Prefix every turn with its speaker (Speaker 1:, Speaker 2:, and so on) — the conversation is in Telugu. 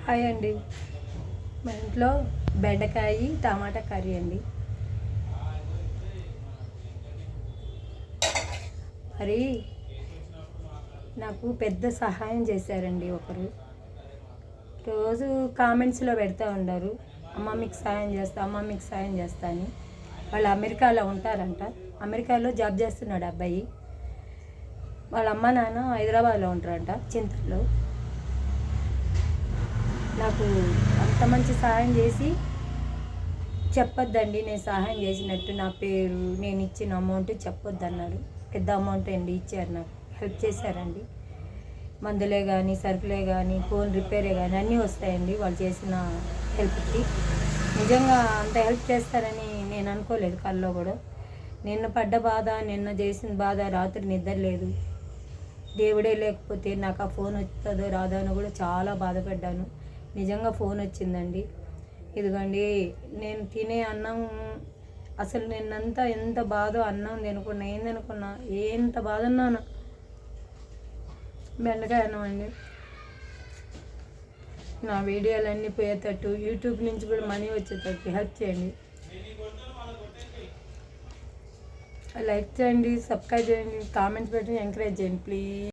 Speaker 1: హాయ్ అండి. మా ఇంట్లో బెండకాయ టమాటా కర్రీ అండి. మరి నాకు పెద్ద సహాయం చేశారండి ఒకరు. రోజు కామెంట్స్లో పెడతా ఉన్నారు, అమ్మ మీకు సాయం చేస్తా, అమ్మ మీకు సాయం చేస్తా అని. వాళ్ళు అమెరికాలో ఉంటారంట. అమెరికాలో జాబ్ చేస్తున్నాడు అబ్బాయి. వాళ్ళ అమ్మ నాన్న హైదరాబాద్లో ఉంటారంట, చింతల్లో. నాకు అంత మంచి సహాయం చేసి చెప్పొద్దండి నేను సహాయం చేసినట్టు, నా పేరు నేను ఇచ్చిన అమౌంట్ చెప్పొద్దు అన్నారు. పెద్ద అమౌంట్ అండి ఇచ్చారు, నాకు హెల్ప్ చేశారండి. మందులే కానీ సరుకులే కానీ ఫోన్ రిపేరే కానీ అన్నీ వస్తాయండి వాళ్ళు చేసిన హెల్ప్కి. నిజంగా అంత హెల్ప్ చేస్తారని నేను అనుకోలేదు కల్లో కూడా. నిన్న పడ్డ బాధ, నిన్న చేసిన బాధ, రాత్రి నిద్ర లేదు. దేవుడే లేకపోతే నాకు ఆ ఫోన్ వస్తుందో రాదో అని కూడా చాలా బాధపడ్డాను. నిజంగా ఫోన్ వచ్చిందండి. ఇదిగోండి నేను తినే అన్నం, అసలు నిన్నంతా ఎంత బాధ, అన్నం తినకున్నా ఏందనుకున్నా, ఎంత బాధ ఉన్నాను. బెండకాయ అన్నం అండి. నా వీడియోలన్నీ పోయేటట్టు, యూట్యూబ్ నుంచి కూడా మనీ వచ్చేటట్టు హెల్ప్ చేయండి. లైక్ చేయండి, సబ్స్క్రైబ్ చేయండి, కామెంట్స్ పెట్టి ఎంకరేజ్ చేయండి ప్లీజ్.